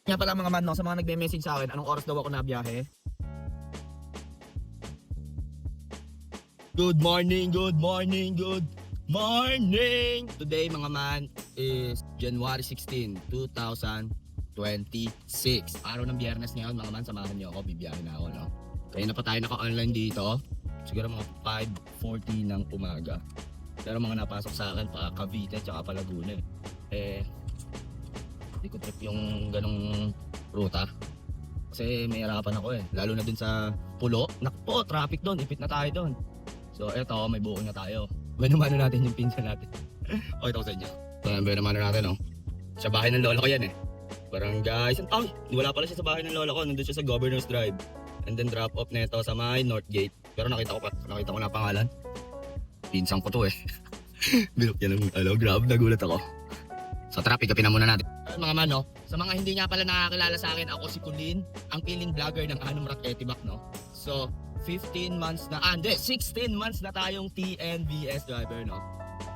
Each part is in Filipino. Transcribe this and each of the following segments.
Nga pala mga man, no, sa mga nagme-message sa akin, anong oras daw ako nabiyahe? Good morning, good morning, good morning! Today mga man is January 16, 2026. Araw ng biyernes ngayon mga man, samahan niyo ako, bibiyahe na ako, no? Kaya na pa tayo naka-online dito, siguro mga 5:40 ng umaga. Pero mga napasok sa akin pa Cavite at pa Laguna hindi ko trip yung ganong ruta. Kasi may harapan ako lalo na dun sa pulo. Nakpo, traffic doon, ipit na tayo doon. So eto, may booking na tayo. Mano natin yung pinsan natin. Okay, ito ko sa inyo. So mano natin, no? Sa bahay ng lola ko yan Barangay, wala pala siya sa bahay ng lola ko. Nandun siya sa Governor's Drive. And then drop off nito sa may North Gate. Pero nakita ko na pangalan. Pinsang ko to Bilok yan ng grab, nagulat ako. So tara, pick upin na muna natin. Mga man, no? Sa mga hindi nga pala nakakilala sa akin, ako si Colin, ang piling vlogger ng Anong Rock Etibac, no? So, 16 months na tayong TNVS driver, no?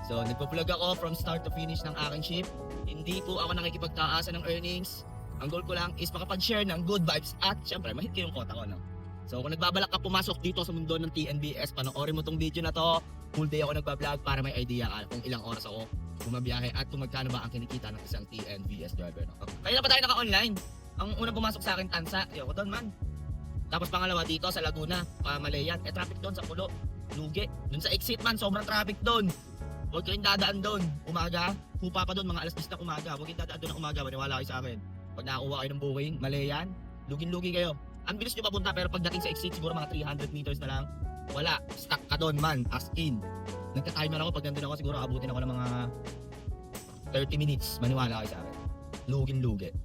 So, nagpo-vlog ako from start to finish ng aking shift. Hindi po ako nakikipagtaasan ng earnings. Ang goal ko lang is makapag-share ng good vibes at syempre, mahit ko yung kota ko, no? So, kung nagbabalak ka pumasok dito sa mundo ng TNVS, panoorin mo tong video na to. Full day ako nagbablog para may idea ka kung ilang oras ako bumabiyahe at kung magkano ba ang kinikita ng isang TNVS driver, no? Kaya na pa tayo naka-online. Ang unang pumasok sa akin, Tansa. Ayoko doon, man. Tapos pangalawa dito sa Laguna, Pamalayan. Traffic doon sa Pulo. Lugi. Doon sa exit, man, sobrang traffic doon. Huwag kayong dadaan doon. Umaga, hupa pa doon, mga alas 10 na umaga. Huwag kayong dadaan doon ng umaga, maniwala kayo sa akin. Pag nakakuha kayo ng booking, Malayan, lugin-lugi kayo. Ang bilis nyo papunta, pero pagdating sa exit, siguro mga 300 meters na lang. Wala, stuck ka doon, man, as in. Nagka-timer ako, pag nandun ako, siguro abutin ako ng mga 30 minutes, maniwala kayo sa akin. Lugin-lugi.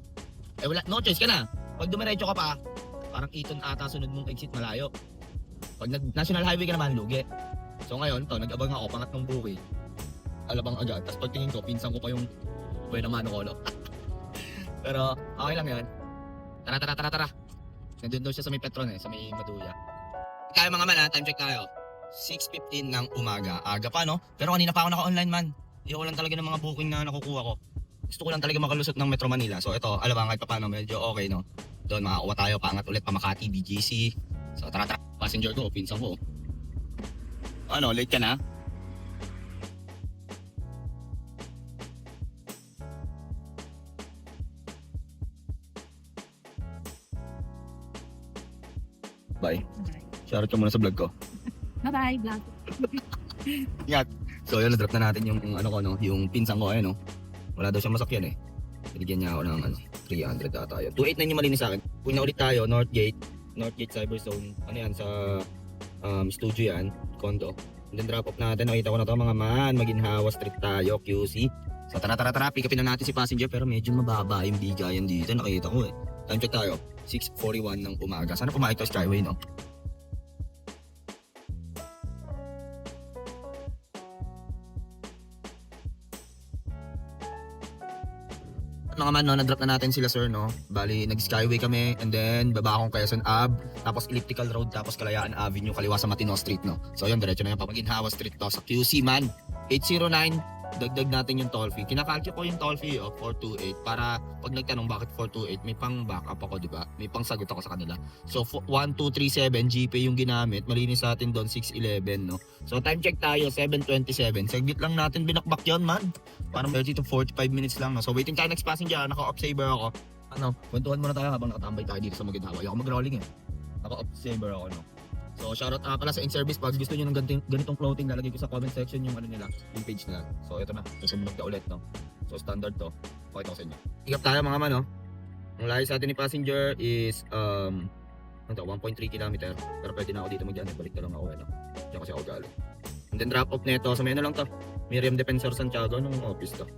Wala, no choice ka na. Pag dumiretso ka pa, parang Eton ata sunod mong exit malayo. Pag national highway ka naman, lugi. So ngayon, nag-abang ako, pangatlong buwi. Alabang agad. Tapos pagtingin ko, pinsan ko pa yung buhay na mano ko, no? Pero, okay lang yan. Tara. Nandun daw siya sa may Petron sa may Maduya. Kaya mga man time check tayo. 6:15 ng umaga. Aga pa, no? Pero kanina pa ako naka-online, man. Ayoko lang talaga ng mga booking na nakukuha ko. Gusto ko lang talaga makalusot ng Metro Manila. So ito, Alabang kahit pa paano, medyo okay, no? Doon makakuha tayo, paangat ulit pa Makati, BGC. So tara. Passenger ko, pinsan ko. Ano, late ka na? Bye. Shoutout ka muna sa vlog ko. Bye-bye, vlog. Ingat. So yun, na-drop na natin yung yung pinsan ko, wala daw siyang masakyan Binigyan niya ako ng 300 ata yun. 289 yung malinis sa akin. Uwi na ulit tayo, North Gate Cyber Zone. Ano yan, sa studio yan, condo. And then drop off natin, nakita ko na to mga man, Maginhawa Street tayo, QC. So tara, pick upin na natin si passenger, pero medyo mababa yung bigayan dito, nakita ko Time check tayo, 6:41 ng umaga. Sana pumayag to Skyway, no? Mga man, no, na-drop na natin sila, sir, no? Bali, nag-skyway kami, and then baba akong Quezon Ave, tapos Elliptical Road, tapos Kalayaan Avenue, kaliwa sa Matino Street, no? So yun, diretso na yung Maginhawa Street to sa QC, man. 809, dagdag natin yung toll fee. Kinakalkyo ko yung toll fee, 428, para pag nagtanong bakit 428, may pang backup ako, di ba? May pang sagot ako sa kanila. So 1237 GP yung ginamit, malinis sa atin doon 611, no? So time check tayo, 7:27. Saglit lang natin binakbak yun, man. Parang 30 to 45 minutes lang, no? So waiting tayo next passenger, naka-off saver ako. Kwentuhan muna tayo habang nakatambay tayo dito sa Maginhawa. Ayoko mag-rolling Naka-off saver ako, no? So shoutout pala sa in-service. Pag gusto nyo ng ganitong clothing, lalagay ko sa comment section yung nila, yung page nila. So ito na, sumunod ka ulit, no? So standard to. Pakita ko sa inyo. Pick up tayo mga man, no? Ang layo sa atin ni passenger is 1.3 km. Pero pwede na ako dito mag-ano, balik na lang ako, no? Diyan kasi ako galing. And then drop off nito, so may lang to, Miriam Defensor Santiago, nung office to.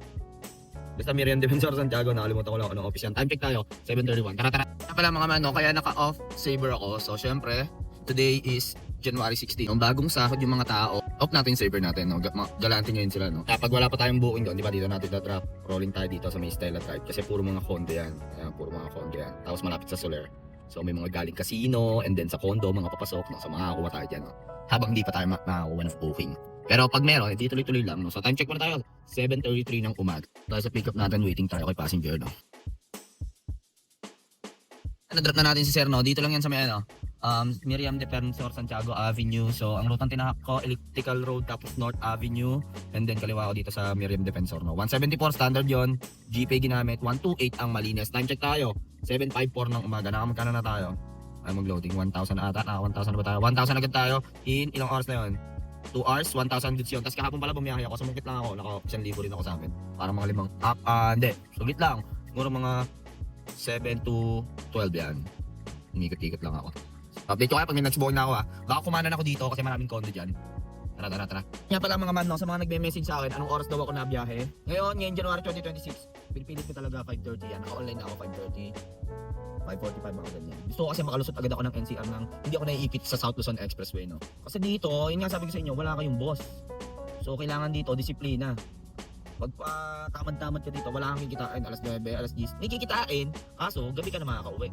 Basta Miriam Defensor Santiago, nakalimutan ko lang anong office yan. Time check tayo, 7:31. Tara. Pala mga man, no? Kaya naka-off saver ako. So syempre, today is January 16. Ang bagong sahod yung mga tao, off natin yung saver natin, no? Galante nyo yun sila, no? Kapag wala pa tayong booking doon, di ba, dito natin na-drop. Rolling tayo dito sa may Stella Drive kasi puro mga condo yan. Ayan, puro mga condo yan. Tapos malapit sa Soler. So may mga galing casino, and then sa condo, mga papasok, no? So makakakuha tayo dyan, no? Habang hindi pa tayo makakakuha ng booking. Pero pag meron, hindi tuloy-tuloy lang, no? So time check muna tayo, 7:33 ng umaga. Tayo sa pick up natin, waiting tayo kay passenger, no? Na-drop na natin si Sir, no? Dito lang yan sa may ano, Miriam Defensor Santiago Avenue. So, ang rutang tinahak ko, Elliptical Road, tapos North Avenue. And then, kaliwa ko dito sa Miriam Defensor, no? 174 standard yon, GPay ginamit. 128 ang malinis. Time check tayo. 7:54 ng umaga. Nakamagkano na tayo? Ay, mag-loading. 1,000 ata. 1,000 na ba tayo? 1,000 agad tayo. In ilang oras na yon? 2 hours, 1,000 goods yun. Tapos kahapon pala bumiyahe ako. Sumungkit lang ako. Naka 1,000 rin ako sa akin. Parang mga limang. Hindi. Sugit lang. Siguro mga 7 to 12 yan. Umikot-ikot lang ako. Update ko kayo pag may nagsubong na ako ha. Baka kumanan ako dito kasi maraming condo dyan. Tara. Nga pala mga man, no, sa mga nagme-message sa akin, anong oras daw ako nabiyahe? Ngayon January 2026. Pinipilit ko talaga 5:30 yan. Naka-online na ako 5:30. 5:45 mga ganyan. Gusto ko kasi makalusot agad ako ng NCR nang hindi ako naiipit sa South Luzon Expressway, no? Kasi dito, yun nga sabi ko sa inyo, wala kayong boss. So kailangan dito disiplina. Pag tamad-tamad ka dito, wala kang kikitain alas 9, alas 10. May kikitain, kaso gabi ka na makakauwi.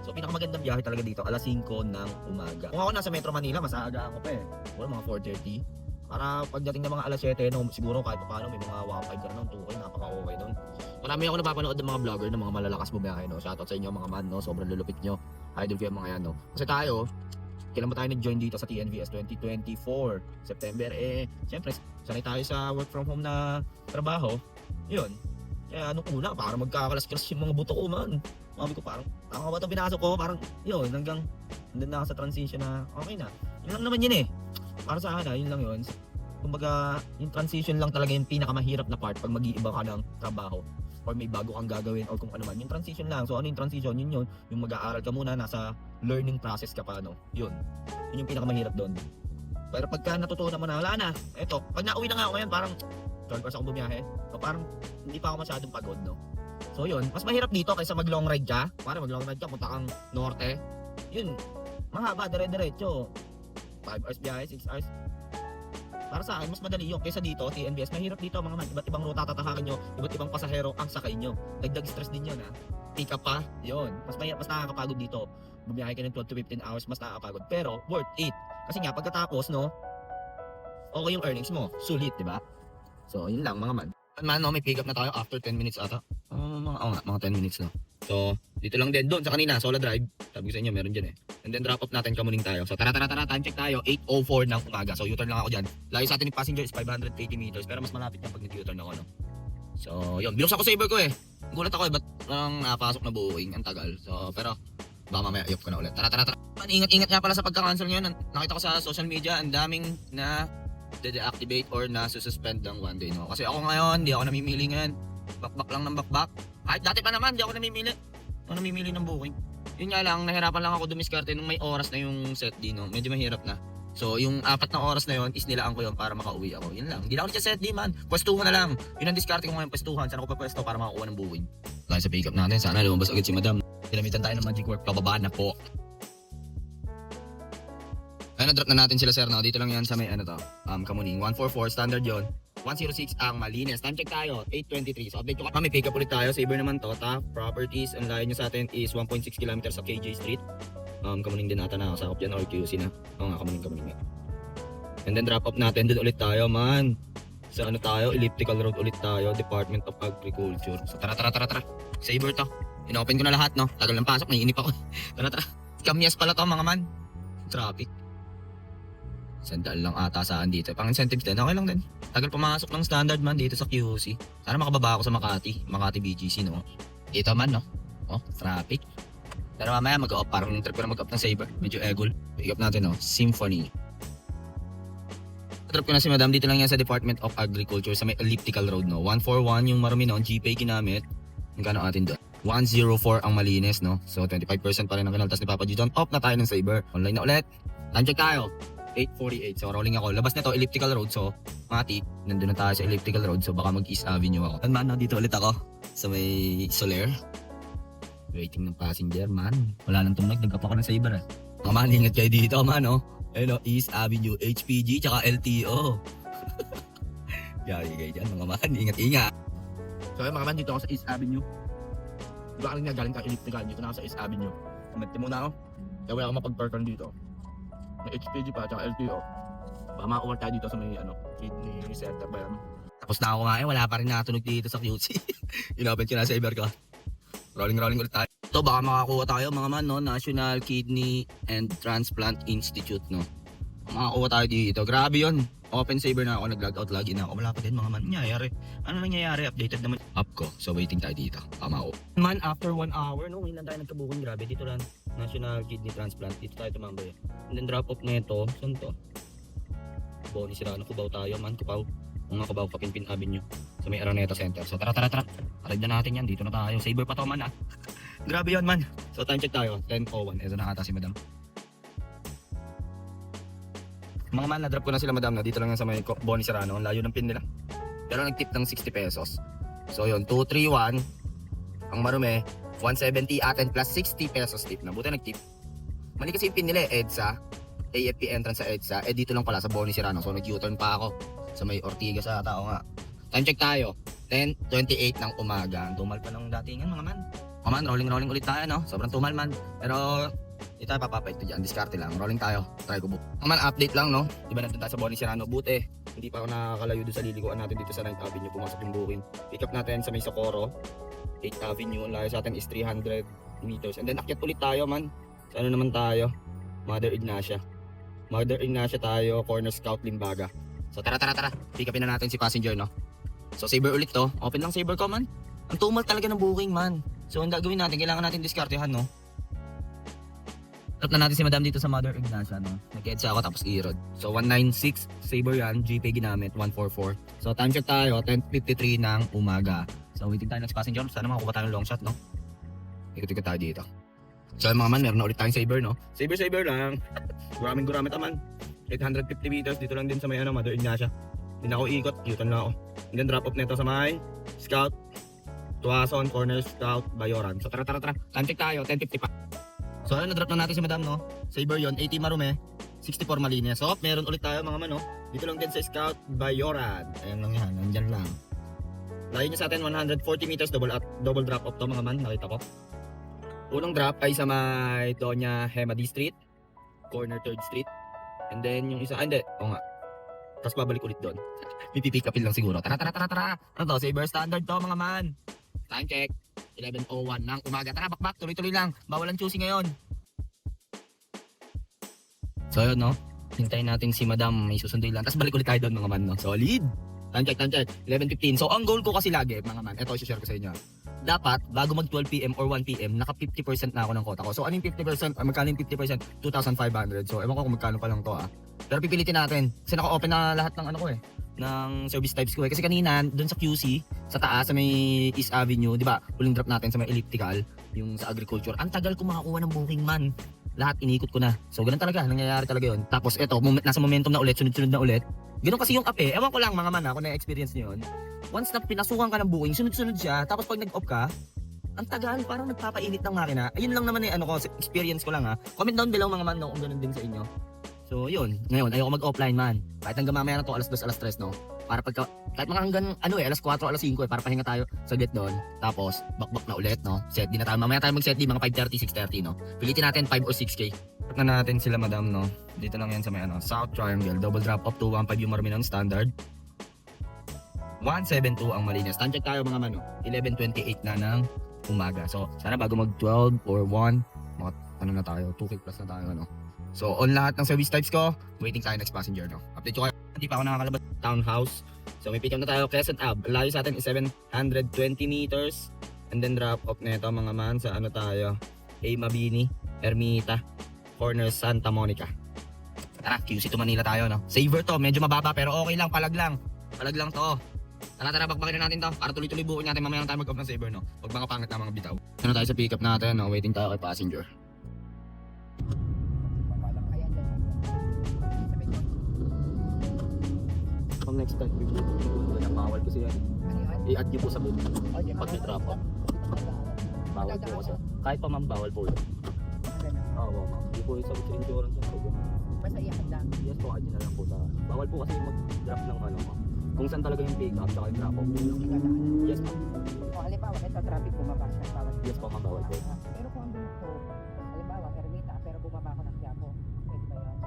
So pinakamagandang biyahe talaga dito, alas 5 ng umaga. Kung ako nasa Metro Manila, mas aagaan ko pa eh. Wala mga 4:30. Para pagdating ng mga alas 7, no, siguro kahit paano may mga 1.5 ka na nun, 2K, napaka-okay nun. Marami ako napapanood ng mga vlogger ng mga malalakas bumiyahe, no. Shoutout sa inyo mga man, no. Sobrang lulupit nyo. Idol ko yung mga yan, no. Kasi tayo, kailan ba tayo nag-join dito sa TNVS 2024 September, siyempre sanay tayo sa work from home na trabaho. Yun, kaya nung una parang magkakalas-kalas yung mga buto ko, man. Sabi ko parang tama ba ito pinasok ko, parang yun, hanggang nandun na ako sa transition na okay na. Yun lang naman yun eh, para sa akin yun lang yun. Kumbaga yung transition lang talaga yung pinakamahirap na part pag mag-iiba ka ng trabaho or may bago kang gagawin or kung ano man, yung transition lang. So ano yung transition? Yun yung mag-aaral ka muna, nasa learning process ka pa, no? Yun yung pinakamahirap doon. Pero pagka natutunan mo na, wala na. Eto, pag nauwi na nga ako ngayon, parang 12 hours ako bumiyahe. So parang hindi pa ako masyadong pagod, no? So yun, mas mahirap dito kaysa mag long ride ka. Para mag long ride ka, punta kang norte. Yun, mahaba, dire-diretso. 5 hours biyahe, 6 hours. Para sa akin, mas madali yun kaysa dito, TNBS. Mahirap dito mga man, iba't ibang ruta tatahakin nyo, iba't ibang pasahero ang sakay nyo. Dagdag stress din yun ha. Pick up pa, yun. Mas mahirap, mas nakakapagod dito. Bumiyahe ka ng 12 to 15 hours, mas nakakapagod. Pero, worth it. Kasi nga, pagkatapos, no, okay yung earnings mo. Sulit, di ba? So, yun lang mga man. Man, no, may pick up na tayo after 10 minutes ata. Mga 10 minutes na. So, dito lang din. Doon sa kanina, Sola Drive. Sabi ko sa inyo, meron dyan eh. And then drop off natin, Kamuning tayo. So, tara, time check tayo. 8:04 ng umaga. So, U-turn lang ako dyan. Layo sa atin yung passenger is 580 meters. Pero mas malapit na pag nag-U-turn ako, no? So, yun. Binuksan ko saver ko eh. Gulat ako eh, ba't napasok na buuing? Ang tagal. So, pero, baka mamaya i-off ko na ulit. Tara. Ingat-ingat nga pala sa pagka-cancel ngayon. Nakita ko sa social media, ang daming na de-deactivate or na suspend ng one day, no? Kasi ako ngayon, hindi ako namimili ngayon. Bakbak lang ng bakbak. Kahit dati pa naman, hindi ako namimili. Ng booking. Yun nga lang, nahirapan lang ako dumiskarte nung may oras na yung set din, no? Medyo mahirap na. So, yung 4 na oras na yun, is nilaan ko yun para makauwi ako. Yun lang. Hindi na ako sa set di man. Pwestuhan na lang. Yun ang diskarte ko ngayon, pwestuhan. Saan ako papwesto para makakuha ng booking? Tayo sa pick up natin. Sana lumabas agad si madam. Pinamitan tayo ng Magic Work. Pababa na po. Ayun, na-drop na natin sila, sir, no? Dito lang yan sa may, Kamuning. 144, standard yon. 106 ang malinis. Time check tayo, 8:23. So, update ko ka. May pick up ulit tayo. Saver naman to. Ta, properties. Ang layo nyo sa atin is 1.6 kilometers sa KJ Street. Kamuning din ata na. Sakop dyan or QC na. Oo nga, Kamuning. And then, drop off natin. Doon ulit tayo, man. Sa ano tayo? Elliptical Road ulit tayo. Department of Agriculture. So, tara. Saver to. Inopen ko na lahat, no? Tagal ng pasok. Naiinip ako. Tara. Kamyas pala to, mga man. Traffic. Sandal lang ata saan dito. Pang incentives din, okay lang din. Tagal pumasok ng standard man dito sa QC. Sana makababa ako sa Makati BGC, no? Dito man, no? Oh, traffic. Pero mamaya mag-off, parang trip ko na mag-off ng Saber. Medyo egol. Pick up natin, no? Symphony. Trip ko na si madam, dito lang yan sa Department of Agriculture sa may Elliptical Road, no? 141 yung marumi, no? GPay ginamit. Magkano atin doon? 104 ang malinis, no? So 25% pa rin ang kinaltas ni Papa G. Jump off na tayo ng Saber. Online na ulit. Time check tayo. 8:48. So rolling ako. Labas nito Elliptical Road. So Mati, nandun na tayo sa Elliptical Road. So baka mag-East Avenue ako. Man, no, dito ulit ako sa may Soler. Waiting ng passenger, man. Wala nang tumlag. Nagkapa ko ng Saber, eh. Mga man, ingat kayo dito, man, no? Ayun, no? East Avenue, HPG, tsaka LTO. Yari kayo dyan, mga man. Ingat. So mga man, dito ako sa East Avenue. Diba kanina galing ka Elliptical? Dito na ako sa East Avenue. Kumenti muna ako. Kaya wala ako mapag-parkan dito. May HPG pa, tsaka LTO. Baka makakuha tayo dito sa may kidney center ba yan? Tapos na ako nga wala pa rin nakatunog dito sa QC. Inopen ko na sa Saber ko. Rolling ulit tayo. To baka makakuha tayo mga man, no? National Kidney and Transplant Institute, no? Makakuha tayo dito. Grabe yun. Open saver na ako, nag-log out, login na ako. Wala pa din mga man. Nangyayari. Ano nangyayari? Updated naman app ko. So waiting tayo dito. Tama ako. Man, after 1 hour, no? Ngayon lang tayo nagkabukin. Grabe. Dito lang. National Kidney Transplant. Dito tayo tumambay. And then drop off na ito. Saan to? Boni Sirano. Cubao tayo, man. Cubao. Mga Cubao, Kapinpin Avenue. Sa may Araneta Center. So tara. Aride na natin yan. Dito na tayo. Saver pa to, man, ah. Grabe yun, man. So time check tayo. 10:01. Ito na ata si madam. Mga man, na-drop ko na sila madam na dito lang yan sa may Boni Serrano. Ang layo ng pin nila. Pero nag-tip ng 60 pesos. So yun, 231. Ang marumi, 170 atin plus 60 pesos tip na. Buti nag-tip. Mali kasi yung pin nila EDSA. AFP entrance sa EDSA. Eh dito lang pala sa Boni Serrano. So nag-U-turn pa ako sa may Ortigas sa tao nga. Time check tayo. 10:28 ng umaga. Tumal pa ng datingan mga man. Mga man, rolling ulit tayo, no? Sobrang tumal man. Pero hindi tayo papapait ito dyan, diskarte lang, rolling tayo, try ko book. Naman update lang, no? Diba nandun tayo sa Boni Serrano, buti hindi pa ako nakakalayo doon sa liliguan natin dito sa 9th Avenue, pumasok yung booking. Pick up natin sa may Socorro, 8th Avenue, ang layo sa atin is 300 meters. And then akyat ulit tayo, man. Sa ano naman tayo? Mother Ignacia tayo, Corner Scout Limbaga. So tara, pick upin na natin si passenger, no? So saver ulit to, open lang saver ko, man. Ang tumal talaga ng booking, man. So ang gagawin natin, kailangan natin diskartehan, no? Drop na natin si madam dito sa Mother Ignacia, no? Nag-EDSA ako tapos i-road. So 196 saver yan, GPay ginamit, 144. So time check tayo, 10:53 ng umaga. So waiting tayo next passenger, sana makakuha tayo ng long shot, no? Ikot-ikot tayo dito. So mga man, meron na ulit tayong saver, no? Saver lang. Guramit naman. 850 meters, dito lang din sa may ano, Mother Ignacia. Hindi na ako ikot, U-turn lang ako. And then drop off nito sa may Scout, Tuason, Corner Scout, Bayoran. So tara. Time check tayo, 10:50 pa. So ayun, na-drop na natin si madam, no? Saver yun, 80 Marume, 64 Malinas. So meron ulit tayo mga man, no? Dito lang din sa Scout, Bayoran. Ayan lang yan, nandyan lang. Layo niya sa atin, 140 meters, double drop off to mga man, nakita ko. Unang drop ay sa may Doña Hemadi Street, corner 3rd Street. And then yung isa, hindi, o nga. Tapos babalik ulit doon. Pipipick upin lang siguro. Tara. Ano to? Saver standard to mga man. Time check. 11:01 ng umaga. Tara, bakbak. Tuloy-tuloy lang. Bawal ang choosing ngayon. So yun, no? Hintayin natin si madam. May susunduin lang. Tapos balik ulit tayo doon mga man, no? Solid. Time check. 11:15. So ang goal ko kasi lagi, mga man. Ito, i-share ko sa inyo. Dapat, bago mag 12 PM or 1 PM, naka 50% na ako ng kota ko. So ano yung 50%? Magkano yung 50%? 2,500. So ewan ko kung magkano pa lang to, ah. Pero pipilitin natin. Kasi naka-open na lahat ng ano ko eh. Ng service types ko eh. Kasi kanina, doon sa QC, sa taas, sa may East Avenue, di ba? Huling drop natin sa may elliptical, yung sa agriculture. Ang tagal ko makakuha ng booking, man. Lahat inikot ko na. So ganun talaga, nangyayari talaga yun. Tapos eto, nasa momentum na ulit, sunod-sunod na ulit. Ganun kasi yung app eh. Ewan ko lang mga man, kung na-experience nyo yun. Once na pinasukan ka ng booking, sunod-sunod siya. Tapos pag nag-off ka, ang tagal, parang nagpapainit ng makina. Ayun lang naman eh, ano ko, experience ko lang ha. Comment down below mga man, no, kung ganun din sa inyo. So yun, ngayon ayoko mag-offline man. Kahit hanggang mamaya na to, alas 2, alas 3, no? Para pagka, kahit mga hanggang ano eh, alas 4, alas 5 para pahinga tayo saglit doon. Tapos, bakbak na ulit, no? Set din na tayo. Mamaya tayo mag-set din, mga 5:30, 6:30, no? Pilitin natin 5 or 6K. Drop na natin sila madam, no? Dito lang yan sa may ano, South Triangle. Double drop up to 1.5 yung Marminon standard. 172 ang Malinas. Time check tayo mga mano. 11:28 na ng umaga. So, sana bago mag 12 or 1, mga ano na tayo, 2K plus na tayo, ano? So, on lahat ng service types ko, waiting tayo next passenger, no? Update ko kayo. Hindi pa ako nakakalabas. Townhouse. So, may pick up na tayo. Crescent Ave. Layo sa atin is 720 meters. And then drop off na ito mga man sa ano tayo. A. Mabini, Ermita, corner Santa Monica. Tara, QC to Manila tayo, no? Saver to. Medyo mababa pero okay lang. Palag lang to. Tara, bakbakin na natin to. Para tuloy-tuloy buuin natin. Mamaya lang tayo mag-off ng saver, no? Huwag mga pangit na mga bitaw. Ano tayo sa pick up natin, no? Waiting tayo kay passenger. Pag next time, bawal kasi yan. I-add nyo po sa book. Pag may drop off. Bawal po kasi. Kahit pa ma'am, bawal po yun. Oo, ma'am. Hindi po yung sa insurance yun. Basta i-add lang. Yes po, add nyo na lang po sa... Bawal po kasi mag-drop ng ano, ma'am. Kung saan talaga yung pick up, saka yung drop off. Yes, ma'am. O halimbawa, sa traffic bumaba siya. Bawal. Yes po, ma'am, bawal po. Pero kung andun ko, halimbawa, Ermita, pero bumaba ako ng Quiapo. Pwede ba yun?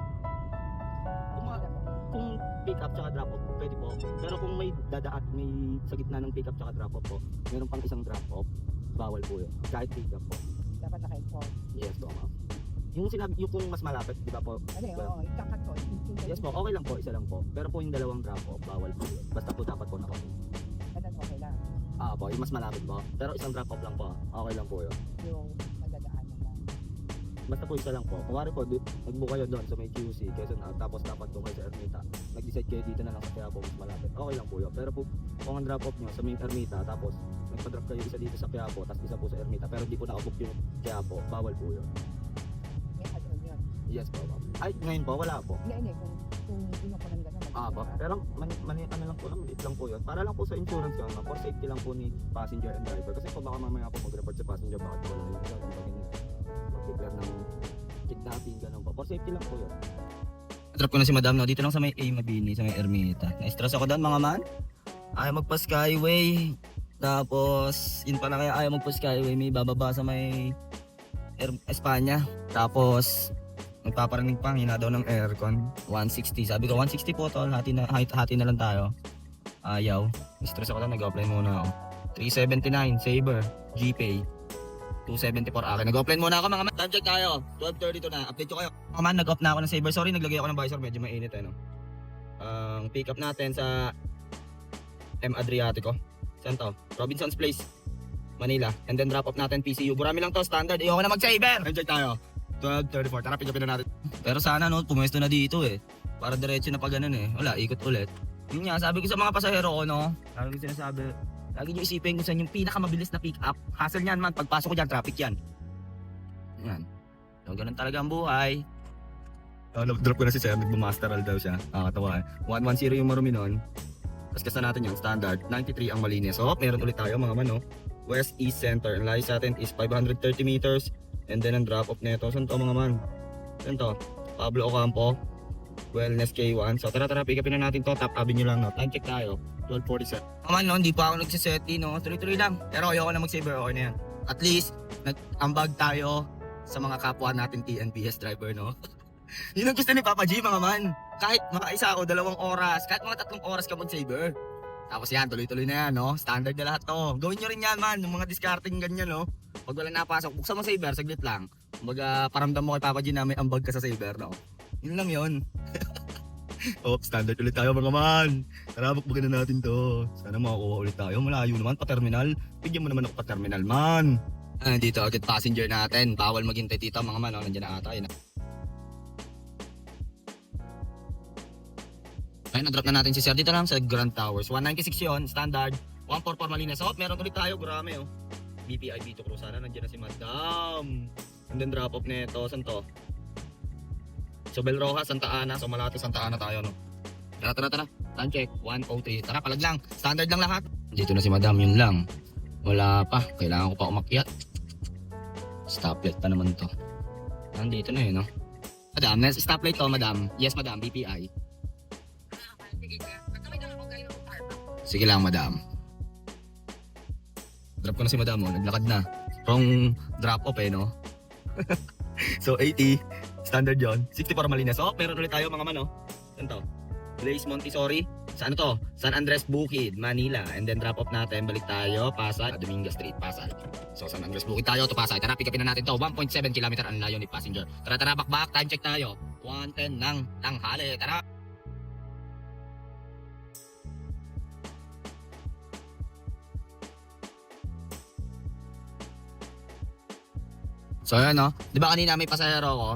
Kung pick up tsaka drop off, pwede po. Pero kung may dadaat, may sa gitna ng pick up tsaka drop off po, meron pang isang drop off, bawal po yun. Kahit pick up po. dapat naka-inform. Yes po, ma'am. Yung sinabi, yung kung mas malapit, di ba po? Ano yun, oo, ikakat ko. Yes po, okay lang po, isa lang po. Pero po yung dalawang drop off, bawal po yun. Basta po dapat po naka-book. Ganun, okay lang. Po, yung mas malapit po. Pero isang drop off lang po. Okay lang po yun. Yung madadaanan lang. Basta po isa lang po. Kumari po, nag-book kayo doon sa may QC, Quezon tapos dapat doon kayo sa Ermita. Nag-decide kayo dito na lang sa Quiapo, mas malapit. Okay lang po yun. Pero po, kung ang drop off nyo sa main Ermita, tapos nagpa-drop kayo isa dito sa Quiapo, tapos isa po sa Ermita, pero hindi po nakabook yung Quiapo, bawal po yun. May add-on yun. Yes po, ma'am. Ay, ngayon po, wala po. Hindi, kung hindi ko lang gano'n. Po. Pero ano lang po, maliit lang po yun. Para lang po sa insurance yun, ma'am. For safety lang po ni passenger and driver. Kasi po baka mamaya po mag-report sa passenger, bakit wala yung isa, mag-declare ng kidnapping, gano'n po. For safety lang po yun. Drop ko na si madam, no? Dito lang sa may A Mabini, sa may Ermita. Na-stress ako doon, mga man. Ayaw magpa-skyway. Tapos, yun pala kaya ayaw magpa-skyway. May bababa sa may Espanya. Tapos, nagpaparinig pa, hina daw ng aircon. 160. Sabi ko, 160 po tol. Hati na lang tayo. Ayaw. Stress ako doon, nag-offline muna ako. 379, Saber, GPay. 274 akin. Nag-offline muna ako mga man. Time check tayo. 12:32 na. Update ko kayo. Mga man, nag-off na ako ng Saber. Sorry, naglagay ako ng visor. Medyo mainit no. Ang pick up natin sa M Adriatico. Saan to? Robinson's Place, Manila. And then drop off natin PCU. Burami lang to, standard. Ayoko na mag-Saber. Time check tayo. 12:34. Tara, pick upin na natin. Pero sana no, pumesto na dito para diretso na pa ganun Wala, ikot ulit. Yun nga, sabi ko sa mga pasahero ko lagi ko sinasabi, lagi nyo isipin kung saan yung pinakamabilis na pick up. Hassle niyan man, pagpasok ko dyan, traffic yan. Yan. So, ganun talaga ang buhay. Drop ko na si Sir, nagbumasteral daw siya. Nakakatawa 110 yung marumi nun. Tapos kasta natin yung standard. 93 ang malinis. So, meron ulit tayo mga man West East Center. Ang layo sa atin is 530 meters. And then ang drop off nito. Saan to mga man? Saan to? Pablo Ocampo. Wellness K1. So tara, pick upin na natin to. Top avenue lang Time check tayo. 12:47. Naman hindi pa ako nagsiseti Tuloy-tuloy lang. Pero ayoko na mag-saver, okay na yan. At least, nag-ambag tayo sa mga kapwa natin TNBS driver Yun ang gusto ni Papa G mga man. Kahit mga isa o 2 oras, kahit mga 3 oras ka mag-saver. Tapos yan, tuloy-tuloy na yan Standard na lahat to. Gawin nyo rin yan man, yung mga discarding ganyan Pag wala napasok, buksan mo saver, saglit lang. Kumbaga, paramdam mo kay Papa G na may ambag ka sa saver Yun lang yun. Standard ulit tayo mga man. Tara, bukbukin na natin to. Sana makakuha ulit tayo. Malayo naman pa terminal. Bigyan mo naman ako pa terminal man. Dito agad passenger natin. Bawal maghintay dito mga man. Nandiyan na ata. Ayun, na-drop na natin si Sir. Dito lang sa Grand Towers. 196 yun, standard. 144 Malinas. Meron ulit tayo. Grame BPI Vito Cruz. Sana nandiyan na si Madam. And then drop off nito. Saan to? So Belroja, Santa Ana. So Malate, Santa Ana tayo Tara. Time check. 103. Tara, palag lang. Standard lang lahat. Dito na si Madam. Yun lang. Wala pa. Kailangan ko pa umakyat. Stoplight pa naman to. Nandito na Madam, stoplight to Madam. Yes Madam, BPI. Sige lang Madam. Drop ko na si Madam naglakad na. Wrong drop off So 80, standard yon. 64 Malinas. Meron ulit tayo mga man Saan to? Blaze Montessori. Saan to? San Andres Bukid, Manila. And then drop off natin, balik tayo Pasay, Dominga Street, Pasay. So San Andres Bukid tayo to Pasay. Tara, pick upin na natin to. 1.7 km ang layo ni passenger. Tara, bakbak. Time check tayo. 1:10 ng tanghali. Tara. So yun di ba kanina may pasahero ko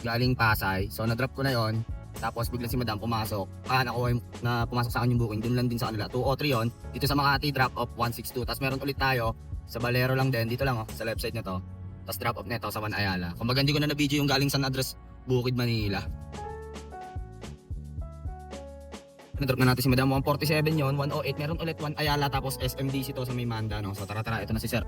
galing Pasay. So na-drop ko na yon. Tapos biglang si Madam pumasok. Nakuha na pumasok sa akin yung booking. Doon lang din sa kanila. 203 yon. Dito sa Makati drop off 162. Tapos meron ulit tayo sa Valero lang din. Dito lang sa left side na to. Tapos drop off nito sa Van Ayala. Kumbaga hindi ko na na-video yung galing San Andres Bukid, Manila. Na-drop na natin si Madam. 147 yon. 108. Meron ulit Van Ayala. Tapos SMDC to sa may Manda So tara. Ito na si Sir.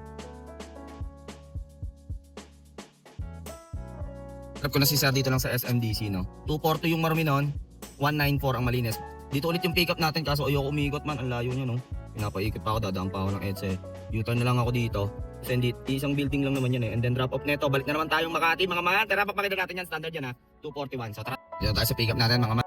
Drop ko na si Sir dito lang sa SMDC 242 yung marumi 194 ang Malinis. Dito ulit yung pick up natin kaso ayoko umikot man, ang layo niya Pinapaikot pa ako, dadaan pa ako ng EDSE. U-turn na lang ako dito. Kasi isang building lang naman yan And then drop off neto, balik na naman tayong Makati mga man. Tara, papakita natin yan, standard yan 241. So tara, dito tayo sa pick up natin mga man.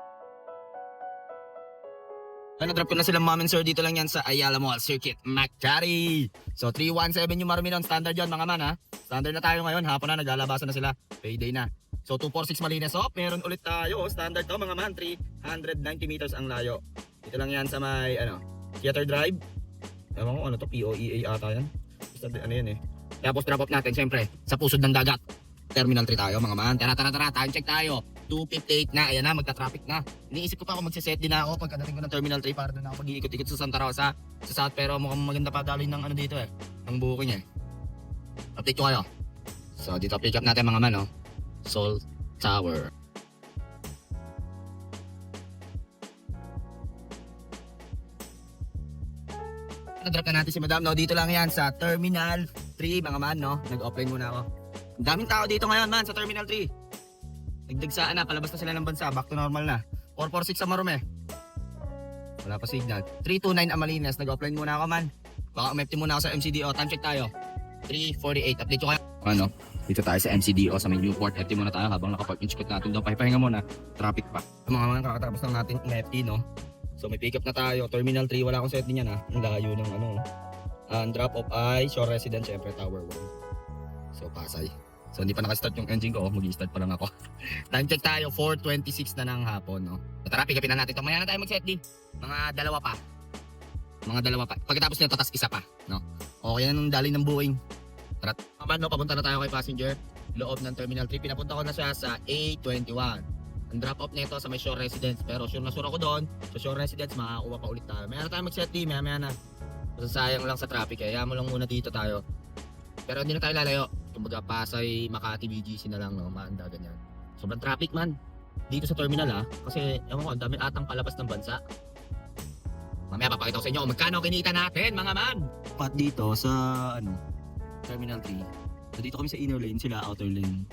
Ay, na-drop ko na sila mom and sir dito lang yan sa Ayala Mall Circuit, Macquarie. So 317 yung marumi nun, standard yun mga man ha. Standard na tayo ngayon, hapon na, naglalabasan na sila, payday na. So 246 Malines Op, meron ulit tayo, standard to mga man, 390 meters ang layo. Dito lang yan sa may, Theater Drive. Ewan ko ano to, POEA ata yan. Basta ano yan eh. Tapos drop off natin, syempre, sa pusod ng dagat. Terminal 3 tayo mga man. Tara, time check tayo. 2:58 na, ayan na, magta-traffic na. Iniisip ko pa ako magsiset din na ako pagkadating ko ng Terminal 3 para doon ako mag-iikot-ikot sa Santa Rosa, sa South, pero mukhang maganda pa daloy ng ano dito eh, ng booking eh. Update ko kayo. So dito pick up natin mga man, no? Seoul Tower. Na-drop na natin si Madam, no? Dito lang yan sa Terminal 3 mga man, no? Nag-offline muna ako. Ang daming tao dito ngayon man sa Terminal 3. Nagdagsaan na, palabas na sila ng bansa, back to normal na. 446 sa Marume. Wala pa signal. 329 Amalines, nag-offline muna ako man. Baka umepti muna ako sa MCDO, time check tayo. 3:48, update ko kayo. Ano? Dito tayo sa MCDO sa may Newport. Empty muna tayo habang nakapark yung chikot natin doon. Pahipahinga muna, traffic pa. Mga man, kakatapos lang natin umepti, no? So may pick up na tayo. Terminal 3, wala akong set din yan ha. Ang layo ng ano. Ang drop off ay Shore Residence, syempre Tower 1. So Pasay. So hindi pa nakastart yung engine ko, mag-i-start pa lang ako. Time check tayo, 4:26 na ng hapon, no? Tara, pick upin na natin ito. Maya na tayo mag-set din. Mga dalawa pa. Pagkatapos nito, tas isa pa, no? Okay na nung dali ng Boeing. Tara, no, papunta na tayo kay passenger. Loob ng Terminal 3, pinapunta ko na siya sa A21. Ang drop off nito sa may Shore Residence, pero sure na sure ako doon. Sa Shore Residence, makakuha pa ulit tayo. Maya na tayo mag-set din, maya na. Masasayang lang sa traffic, kaya mo lang muna dito tayo. Pero hindi na tayo lalayo. Kumbaga Pasay, Makati, BGC na lang, no? Maanda, ganyan. Sobrang traffic man dito sa terminal ha. Kasi ewan ko, ang dami atang palabas ng bansa. Mamaya papakita ko sa inyo kung magkano kinita natin mga man. Pat dito sa Terminal 3. So dito kami sa inner lane, sila outer lane.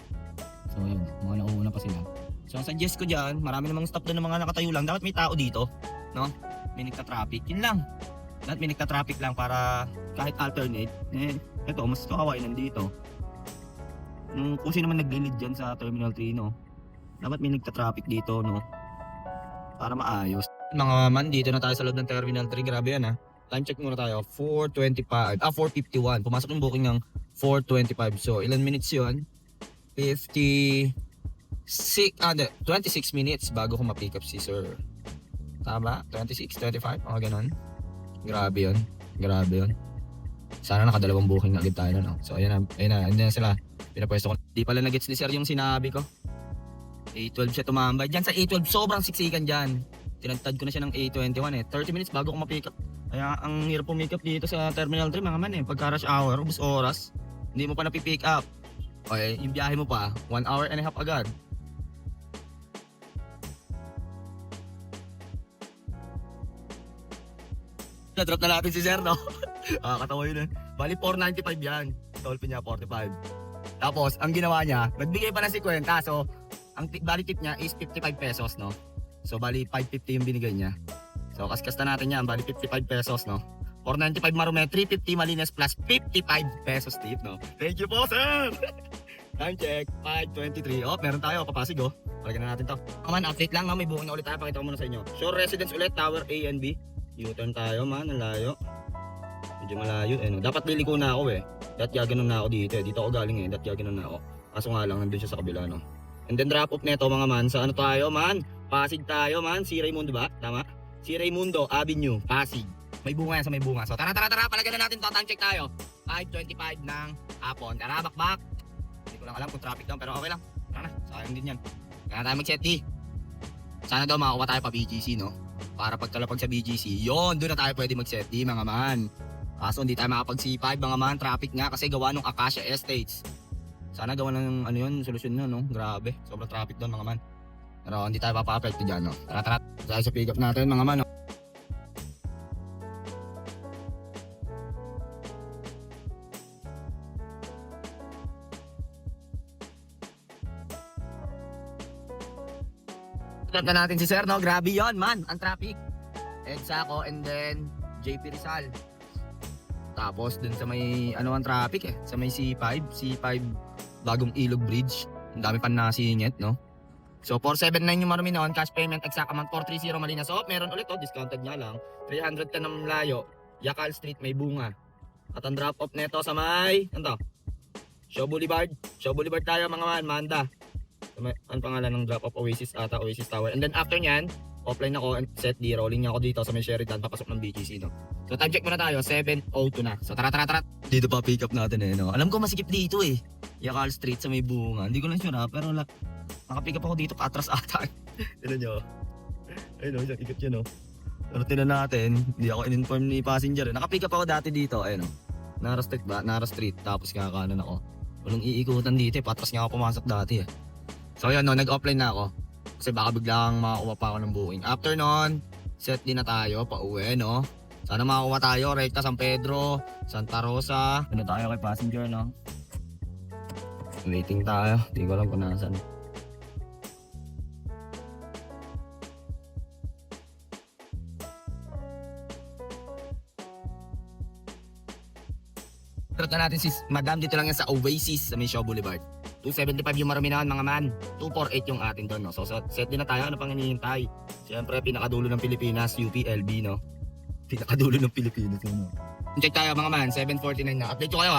So yun, mga nauuna pa sila. So ang suggest ko dyan, marami namang stop doon ng mga nakatayo lang. Dapat may tao dito, no? May nagta-traffic, yun lang. Dapat may nagta-traffic lang para kahit alternate, eto mas kawain nandito. Kung sino naman nag-lead dyan sa Terminal 3, no? Dapat may nagta-traffic dito, no? Para maayos. Mga man, dito na tayo sa loob ng Terminal 3. Grabe yan, ha? Time check muna tayo. 4:51. Pumasok yung booking ng 4:25. So, ilan minutes yun? 26 minutes bago ko ma-pick up si sir. Tama? 26, 25? Mga ganon. Grabe yun. Sana nakadalawang booking na agad tayo na, no? So, ayun na sila. Pinapwesto ko. Di pala nag-gets ni sir yung sinabi ko. A12 siya tumambay. Diyan sa A12, sobrang siksikan dyan. Tinagtad ko na siya ng A21 eh. 30 minutes bago ko ma-pick up. Kaya ang hirap pumick up dito sa Terminal 3 mga man eh. Pagka rush hour, ubus oras, hindi mo pa napipick up. Okay, yung biyahe mo pa, 1 hour and a half agad. Na-drop na natin si sir, no? Katawa yun eh. Bali 495 yan. Tolpin niya 45. Tapos, ang ginawa niya, nagbigay pa ng 50. So, ang bali tip niya is 55 pesos, no? So, bali 550 yung binigay niya. So, kaskas na natin yan. Bali 55 pesos, no? 495 Marume, 350 Malines plus 55 pesos tip, no? Thank you po, sir! Time check, 5:23. Oh, meron tayo, papasig, oh. Palagyan na natin to. Kaman, update lang, no? May booking na ulit tayo. Pakita ko muna sa inyo. Shore Residence ulit, Tower A and B. U-turn tayo, man. Ang layo. Medyo malayo, eh, no? Dapat liliko na ako, eh. Dapat gaganon na ako dito, eh. Dito ako galing, eh. Dapat gaganon na ako. Kaso nga lang, nandun siya sa kabila, no? And then drop off neto, mga man. Sa ano tayo, man? Pasig tayo, man. Si Raimundo ba? Tama? Si Raimundo Avenue, Pasig. May bunga yan sa may bunga. So tara, palagyan na natin to. Time check tayo. 5:25 ng hapon. Tara, bakbak. Hindi ko lang alam kung traffic down, pero okay lang. Tara na, sayang din yan. Kaya tayo mag-set D. Sana daw makakuha tayo pa BGC, no? Para pagkalapag sa BGC, yon, doon na tayo pwede mag-set D, mga man. Kaso hindi tayo makapag C5, mga man. Traffic nga kasi gawa nung Acacia Estates. Sana gawa ng ano yun, solusyon yun, no? Grabe, sobrang traffic doon, mga man. Pero hindi tayo papapekto dyan, no? Tara, tayo sa pick up natin, mga man, no? Pick up na natin si sir, no? Grabe yon, man, ang traffic. EDSACO and then JP Rizal. Tapos dun sa may ano ang traffic eh, sa may C5 bagong Ilog Bridge. Ang dami pa nasingit, no? So 479 yung marami noon, cash payment exact amount 430 Malina. So meron ulit discounted nga lang. 310 ng Layo, Yacal Street may bunga. At ang drop off neto sa may, ano to? Shaw Boulevard. Shaw Boulevard tayo mga man, Manda. So, ang pangalan ng drop off Oasis ata, Oasis Tower. And then after nyan, offline ako and set D, rolling niya ako dito sa may Sheridan, papasok ng BGC, no? So time check muna tayo, 7:02 na. So tara. Dito pa pick up natin no? Alam ko masikip dito Yacal Street sa may bunga. Hindi ko lang sure pero nakapick up ako dito patras ata. Tignan nyo. Ayun isang ikot yun Pero tinan natin, hindi ako in-inform ni passenger. Nakapick up ako dati dito, Nara Street ba? Nara Street, tapos kakanan ako. Walang iikutan dito patras nga ako pumasok dati So yun nag-offline na ako. Kasi baka biglang makakuha pa ako ng booking. After nun, set din na tayo, pauwi Sana makakuha tayo, Recta San Pedro, Santa Rosa. Ano tayo kay passenger Waiting tayo, hindi ko alam kung nasan. Trot na natin si Madam, dito lang yan sa Oasis sa may Shaw Boulevard. 275 yung marami naman mga man. 248 yung atin doon So set din na tayo, ano pang hinihintay? Siyempre pinakadulo ng Pilipinas, UPLB Pinakadulo ng Pilipinas Check tayo mga man, 7:49 na. Update ko kayo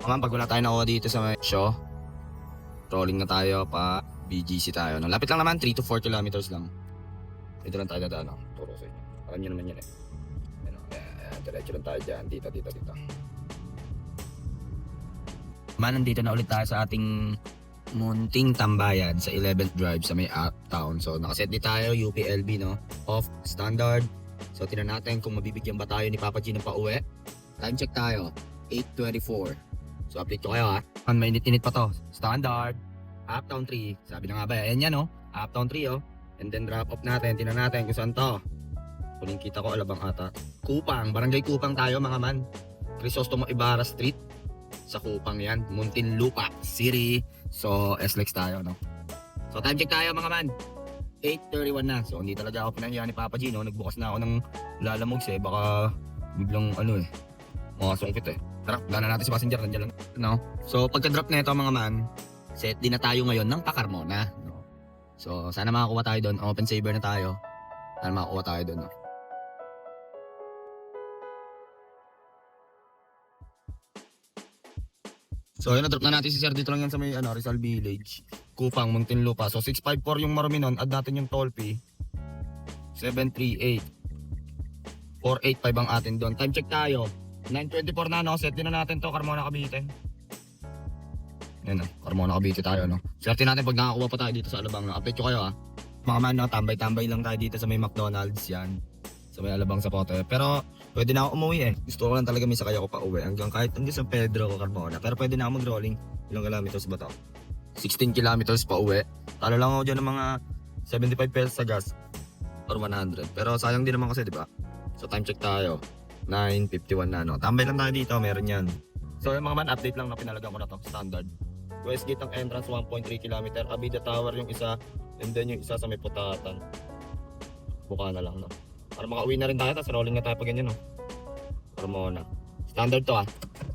Mga man, pag wala tayo nakuha dito sa may Shaw, rolling na tayo pa BGC tayo Lapit lang naman, 3 to 4 kilometers lang. Dito lang tayo dadaan Turo sa inyo. Alam nyo naman yan diretso lang tayo dyan, dito Man, nandito na ulit tayo sa ating munting tambayan sa 11th Drive sa may Uptown. So nakaset di tayo, UPLB off standard. So tinan natin kung mabibigyan ba tayo ni Papa G ng pauwi. Time check tayo, 8:24. So update ko kayo mainit-init pa to. Standard, Uptown 3. Sabi na nga ba, ayan yan Uptown 3 And then drop off natin, tinan natin kung saan to. Kuling kita ko, Alabang ata. Kupang, Barangay Kupang tayo mga man. Crisostomo Ibarra Street. Sa Kupang yan, Muntinlupa City. So SLEX tayo So time check tayo mga man, 8:31 na. So hindi talaga ako pinangyayaan ni Papa G Nagbukas na ako ng lalamogs baka biglang makasungkit Tara, dala natin si passenger, nandiyan lang So pagka-drop na ito mga man, set din na tayo ngayon ng Pacarmona So sana makakuha tayo doon, open saver na tayo. Sana makakuha tayo doon So ayun, na-drop na natin si Sir dito lang yan sa may Rizal Village, Kupang, Muntinlupa. So 654 yung marami nun, add natin yung toll fee, 738, 485 ang atin doon. Time check tayo, 9:24 na set din na natin to, Carmona Cavite. Yan Carmona Cavite tayo Swerte natin pag nakakuha pa tayo dito sa Alabang Update ko kayo Mga man tambay-tambay lang tayo dito sa may McDonald's yan. Sa may Alabang sa Pote. Pero pwede na ako umuwi Gusto ko lang talaga may sakay ako pa uwi. Kahit hanggang San Pedro o Carmona. Pero pwede na ako mag-rolling. Ilang kilometers ba to? 16 kilometers pa uwi. Talo lang ako dyan ng mga 75 pesos sa gas. Or 100. Pero sayang din naman kasi diba? So time check tayo. 9:51 na Tambay lang tayo dito. Meron yan. So yung mga man, update lang na pinalagyan ko na to. Standard. Westgate ang entrance 1.3 km. Abida Tower yung isa. And then yung isa sa may Putatan. Buka na lang Para makauwi na rin tayo, tapos rolling na tayo pa ganyan Carmona. Standard to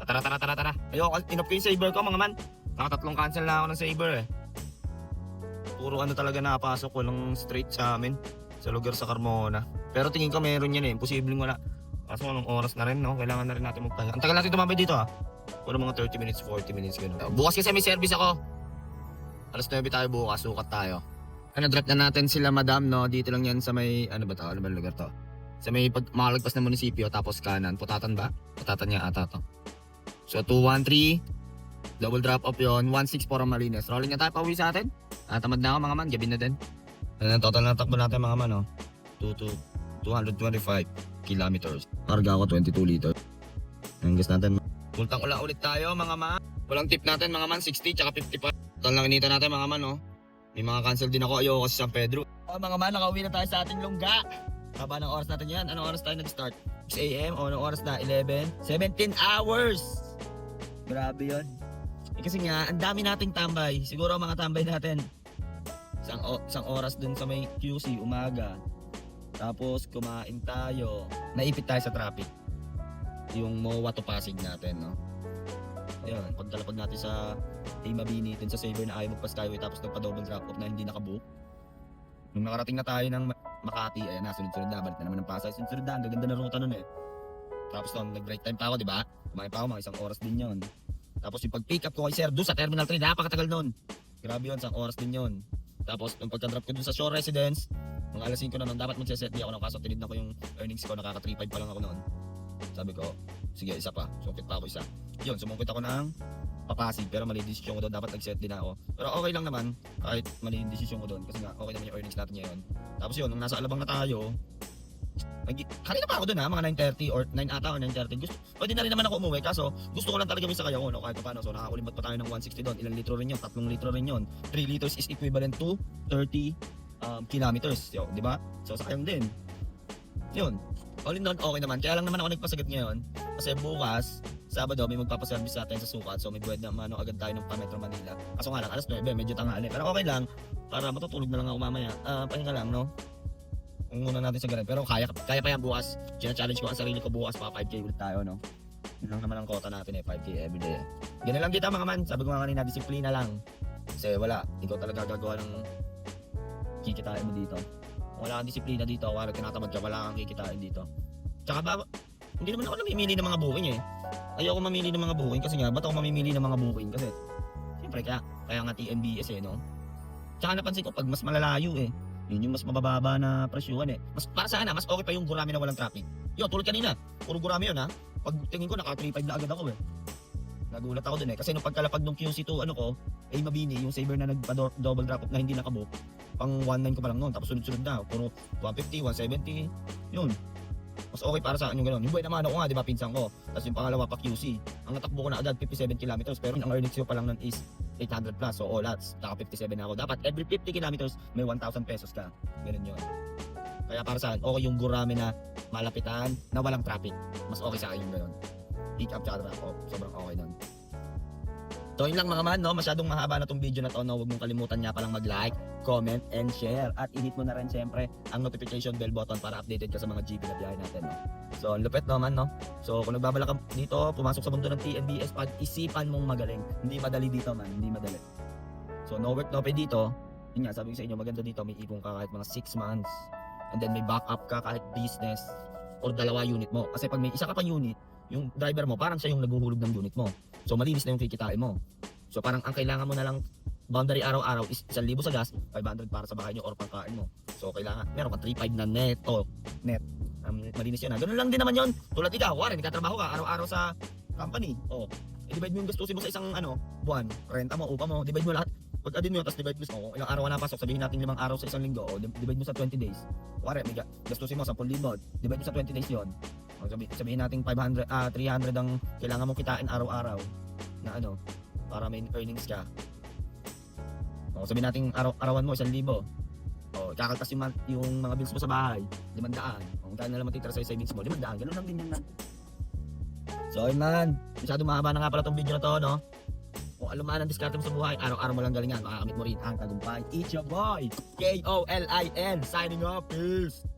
Tara. Ayoko, inop ko yung saver ko mga man. Nakatatlong cancel na ako ng saver Puro talaga nakapasok, walang straight sa amin. Sa lugar sa Carmona. Pero tingin ko meron yan imposibleng wala. Kaso anong oras na rin kailangan na rin natin magpahinga. Ang tagal natin tumambay dito Puro mga 30 minutes, 40 minutes gano'n. Bukas kasi may service ako. Alas 9 tayo bukas, sukat tayo. Drop na natin sila Madam dito lang yan sa may, ano ba lugar to? Sa may makalagpas na munisipyo, tapos kanan, Putatan ba? Putatan niya ata to. So 213, double drop off yon, 164 ang Malines. Rolling na tayo pauwi sa atin. Tamad na ako mga man, gabi na din. Total na takbo natin mga man 225 kilometers. Karga ako 22 liters. Hanggas natin. Pultang ula ulit tayo mga man. Walang tip natin mga man, 60 tsaka 55. Total lang inita natin mga man May mga cancel din ako, ayoko kasi San Pedro. Mga man, nakauwi na tayo sa ating lungga. Haba ng oras natin yan. Anong oras tayo nag-start? 6 AM o anong oras na? 11? 17 hours! Grabe yun. Kasi nga, ang dami nating tambay. Siguro ang mga tambay natin, isang oras dun sa may QC, umaga. Tapos kumain tayo. Naipit tayo sa traffic. Yung MOA to Pasig natin, Ayun, pagdalapag natin sa Mabini dun sa saver na ayaw magpa-skyway tapos nagpa-double drop off na hindi nakabook. Nung nakarating na tayo ng Makati, ayan na, sunod-sunod na, balik na naman ng Pasay, sunod-sunod na, ang gaganda ng ruta nun eh. Tapos nung nag-break time pa ako, di ba? Kumain pa ako, mga isang oras din yon. Tapos yung pag-pick up ko kay Sir doon sa Terminal 3, napakatagal nun. Grabe yun, isang oras din yon. Tapos nung pagka-drop ko doon sa Shore Residence, mga alas 5 na nun, dapat magse-set di ako ng kaso tinignan ko yung earnings ko, nakaka 3.5 pa lang ako noon. Sabi ko, sige, isa pa, sungkit pa ako isa. Yun, sumungkit ako ng Papasig, pero mali desisyon ko doon, dapat nag-set din ako. Pero okay lang naman, kahit mali yung desisyon ko doon, kasi nga, okay naman yung earnings natin ngayon. Tapos yun, nung nasa Alabang na tayo, kanina pa ako doon mga 9:30 or 9 ata or 9:30. Pwede na rin naman ako umuwi, kaso gusto ko lang talaga may sakay ako, no, kahit pa paano. So nakakalimot pa tayo ng 160 doon. Ilang litro rin yun? 3 litro rin yun. 3 liters is equivalent to 30 kilometers, yo, di ba? So sayang din. Yun. All in all, okay naman. Kaya lang naman ako nagpasagat ngayon. Kasi bukas, Sabado, may magpapaservice sa atin sa sukat. So may buwed na mano agad tayo ng Metro Manila. Kaso nga lang, alas 9, medyo tanghali. Pero okay lang, para matutulog na lang ako mamaya. Pahinga lang, no? Kung muna natin sa ganun. Pero kaya pa yan bukas. Challenge ko ang sarili ko bukas, pa 5K ulit tayo, no? Yun lang naman ang kota natin 5K everyday. Ganun lang dito mga man. Sabi ko nga kanina, disiplina lang. Kasi wala, ikaw talaga gagawa ng kikitain mo dito. Kung wala kang disiplina dito, wala tinatamad ka, wala kang kikitain dito. Tsaka hindi naman ako namimili ng mga booking eh. Ayoko mamili ng mga booking kasi nga, ba't ako mamimili ng mga booking? Kasi, siyempre kaya nga TNBS eh, no? Tsaka napansin ko, pag mas malalayo eh, yun yung mas mabababa na presyuhan eh. Mas, para sana, mas okay pa yung Gurami na walang traffic. Yo, tulad kanina, puro Gurami yun ha. Pag tingin ko, naka 3.5 na agad ako eh. Nagulat ako dun eh. Kasi nung pagkalapag ng QC2, ano ko, Mabini, yung Saber na nagpa-double drop off na hindi nakabook, pang 1.9 ko pa lang noon, tapos sunod-sunod na, puro 150, 170, yun. Mas okay para sa akin yung gano'n. Yung buhay naman ako nga, di ba, pinsan ko. Tapos yung pangalawa pa QC. Ang natakbo ko na agad, 57 kilometers. Pero ang earnings ko pa lang nun is 800 plus. So all odds, naka 57 na ako. Dapat every 50 kilometers, may 1,000 pesos ka. Ganun yun. Kaya para sa akin, okay yung Gurami na malapitan, na walang traffic. Mas okay sa akin yung gano'n. Pick up tsaka drop off. Sobrang okay nun. So yun lang mga man, no? Masyadong mahaba na tong video na to, no? Huwag mong kalimutan nga palang mag-like, comment, and share. At i-hit mo na rin syempre ang notification bell button para updated ka sa mga GP na biyahe natin, no? So, ang lupit naman, no? So, kung nagbabalak ka dito, pumasok sa mundo ng TNBS, pag-isipan mong magaling. Hindi madali dito, man. Hindi madali. So, no work, no pay dito. Yun nga, sabi ko sa inyo, maganda dito, may ipon ka kahit mga 6 months. And then may backup ka kahit business or dalawa unit mo. Kasi pag may isa ka pang unit, yung driver mo, parang siya yung naguhulog ng unit mo. So, malinis na yung kikitain mo. So, parang ang kailangan mo na lang boundary araw-araw is 1,000 sa gas, 500 para sa bahay nyo or pangkain mo. So, kailangan, meron ka 3.5 na neto. Net. Malinis yun ha. Ganun lang din naman yun. Tulad ikaw, wari, nagkatrabaho ka araw-araw sa company. O, i-divide mo yung gastusin mo sa isang buwan. Renta mo, upa mo, divide mo lahat. Pag-adin mo yun, tapos divide mo sa ilang araw ka napasok, sabihin natin 5 araw sa isang linggo, o divide mo sa 20 days. Wari, may gastusin mo 10,000, divide mo sa 20 days yun. O, sabihin natin 300 ang kailangan mong kitain araw-araw na para may earnings ka. O, sabihin natin arawan mo 1,000. O, kakaltas yung mga bills mo sa bahay, 500. Kung kaya na lang matitira sa savings mo, 500. Ganun lang din yun man. So, yun man. Masyado mahaba na nga pala tong video na to, no? Kung alam man ang diskarte mo sa buhay, araw-araw mo lang galingan, makakamit mo rin ang tagumpay. It's your boy, KOLIN, signing off. Peace!